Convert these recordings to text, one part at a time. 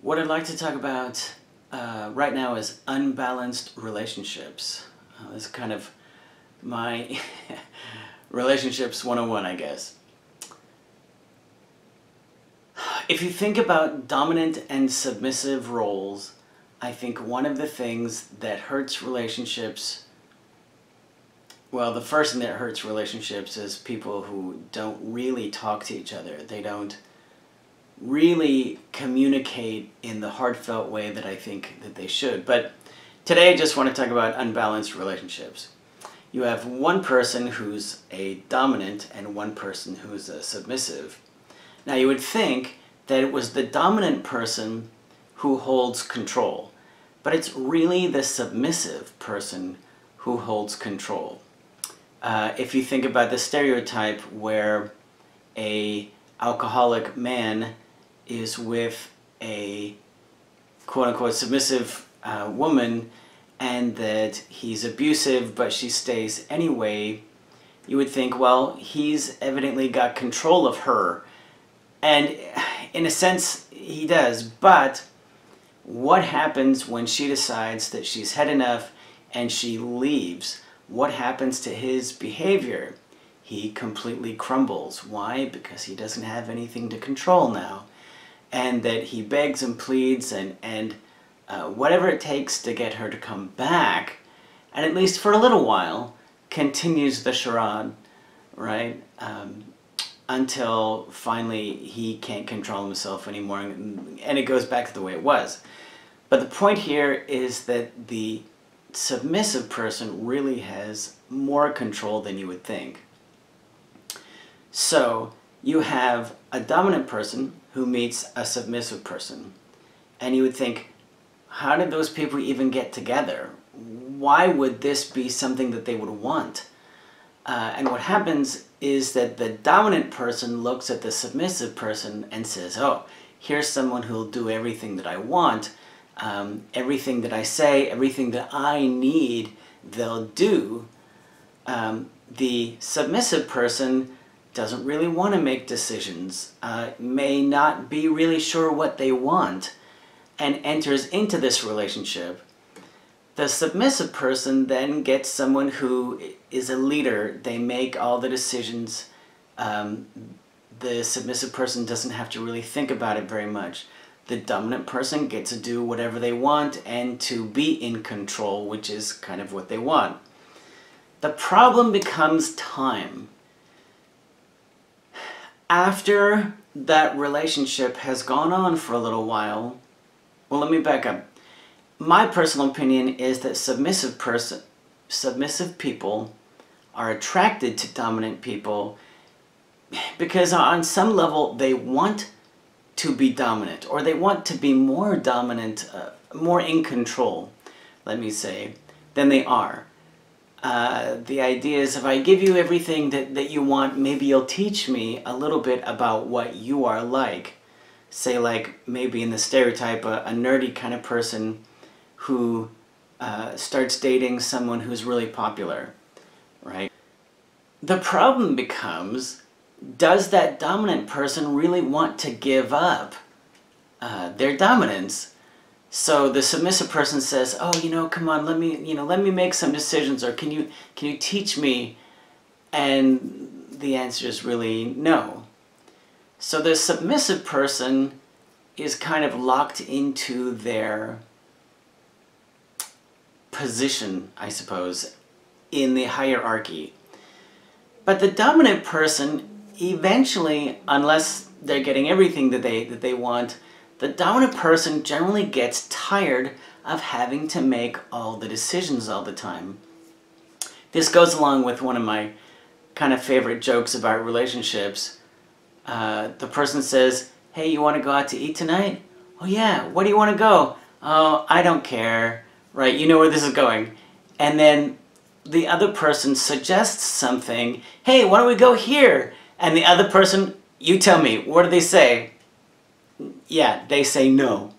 What I'd like to talk about right now is unbalanced relationships. This is kind of my relationships 101, I guess. If you think about dominant and submissive roles, I think one of the things that hurts relationships, well, the first thing that hurts relationships is people who don't really talk to each other. They don't really communicate in the heartfelt way that I think that they should. But today I just want to talk about unbalanced relationships. You have one person who's a dominant and one person who's a submissive. Now you would think that it was the dominant person who holds control, but it's really the submissive person who holds control. If you think about the stereotype where a alcoholic man is with a quote-unquote submissive woman, and that he's abusive but she stays anyway, you would think, well, he's evidently got control of her. And in a sense, he does, but what happens when she decides that she's had enough and she leaves? What happens to his behavior? He completely crumbles. Why? Because he doesn't have anything to control now. And that he begs and pleads and whatever it takes to get her to come back, and at least for a little while, continues the charade, right? Until finally he can't control himself anymore, and it goes back to the way it was. But the point here is that the submissive person really has more control than you would think. So you have a dominant person who meets a submissive person, and you would think, how did those people even get together? Why would this be something that they would want? And what happens is that the dominant person looks at the submissive person and says, oh, here's someone who'll do everything that I want, everything that I say, everything that I need, they'll do. The submissive person doesn't really want to make decisions, may not be really sure what they want, and enters into this relationship. The submissive person then gets someone who is a leader. They make all the decisions. The submissive person doesn't have to really think about it very much. The dominant person gets to do whatever they want and to be in control, which is kind of what they want. The problem becomes time. After that relationship has gone on for a little while, well, let me back up. My personal opinion is that submissive people are attracted to dominant people because on some level they want to be dominant, or they want to be more dominant, more in control, let me say, than they are. The idea is, if I give you everything that you want, maybe you'll teach me a little bit about what you are like. Say, like, maybe in the stereotype, a nerdy kind of person who starts dating someone who's really popular, right? The problem becomes, does that dominant person really want to give up their dominance? So the submissive person says, oh, come on, let me make some decisions, or can you teach me? And the answer is really no. So the submissive person is kind of locked into their position, I suppose, in the hierarchy. But the dominant person, eventually, unless they're getting everything that they want, the dominant person generally gets tired of having to make all the decisions all the time. This goes along with one of my kind of favorite jokes about relationships. The person says, hey, you want to go out to eat tonight? Oh yeah, where do you want to go? Oh, I don't care. Right, you know where this is going. And then the other person suggests something. Hey, why don't we go here? And the other person, you tell me, what do they say? Yeah, they say no,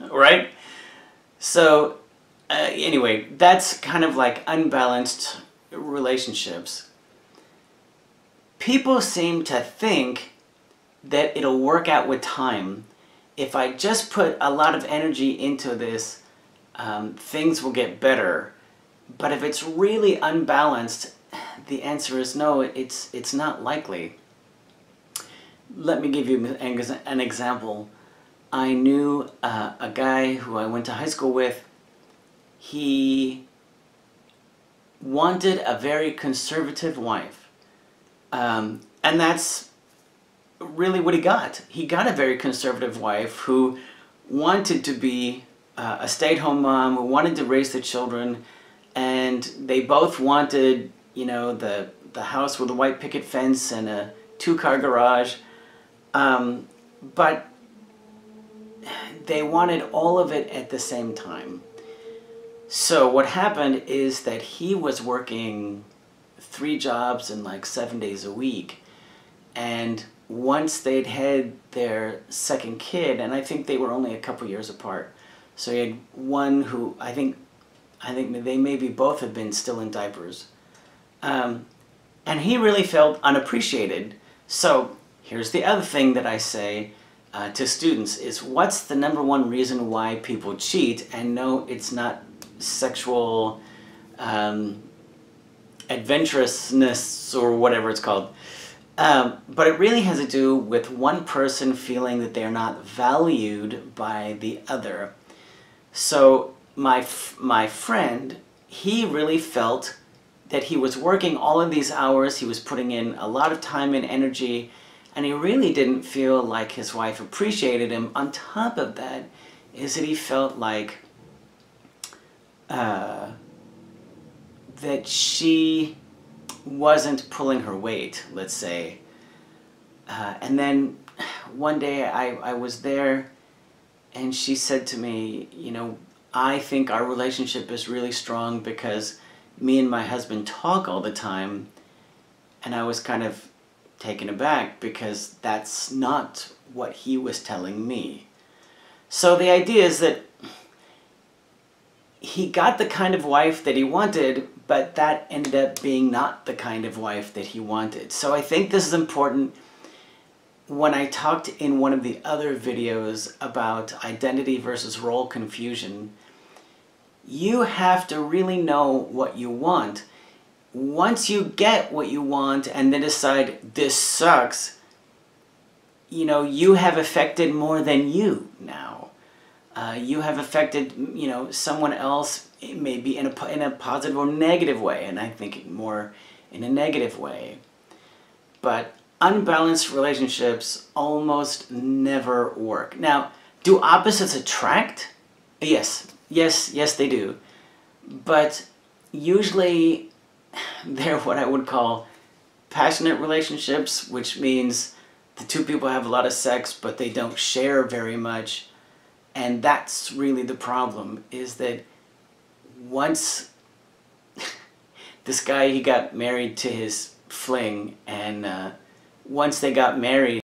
right? So anyway, that's kind of like unbalanced relationships. People seem to think that it'll work out with time, if I just put a lot of energy into this, things will get better. But if it's really unbalanced, the answer is no, it's not likely. Let me give you an example. I knew a guy who I went to high school with. He wanted a very conservative wife. And that's really what he got. He got a very conservative wife who wanted to be a stay-at-home mom, who wanted to raise the children, and they both wanted, you know, the house with a white picket fence and a 2-car garage. But they wanted all of it at the same time. So what happened is that he was working 3 jobs and like 7 days a week. And once they'd had their second kid, and I think they were only a couple years apart. So he had one who, I think they maybe both have been still in diapers. And he really felt unappreciated. So here's the other thing that I say to students is, what's the #1 reason why people cheat? And no, it's not sexual adventurousness or whatever it's called. But it really has to do with one person feeling that they're not valued by the other. So my friend, he really felt that he was working all of these hours, he was putting in a lot of time and energy, and he really didn't feel like his wife appreciated him. On top of that is that he felt like that she wasn't pulling her weight, let's say. And then one day I was there, and she said to me, you know, I think our relationship is really strong because me and my husband talk all the time. And I was kind of taken aback because that's not what he was telling me. So the idea is that he got the kind of wife that he wanted, but that ended up being not the kind of wife that he wanted. So I think this is important. When I talked in one of the other videos about identity versus role confusion, you have to really know what you want. Once you get what you want and then decide this sucks, you know, you have affected more than you now. You have affected, you know, someone else, maybe in a positive or negative way, and I think more in a negative way. But unbalanced relationships almost never work. Now, do opposites attract? Yes, they do. But usually they're what I would call passionate relationships, which means the two people have a lot of sex, but they don't share very much. And that's really the problem, is that once this guy, he got married to his fling, and once they got married,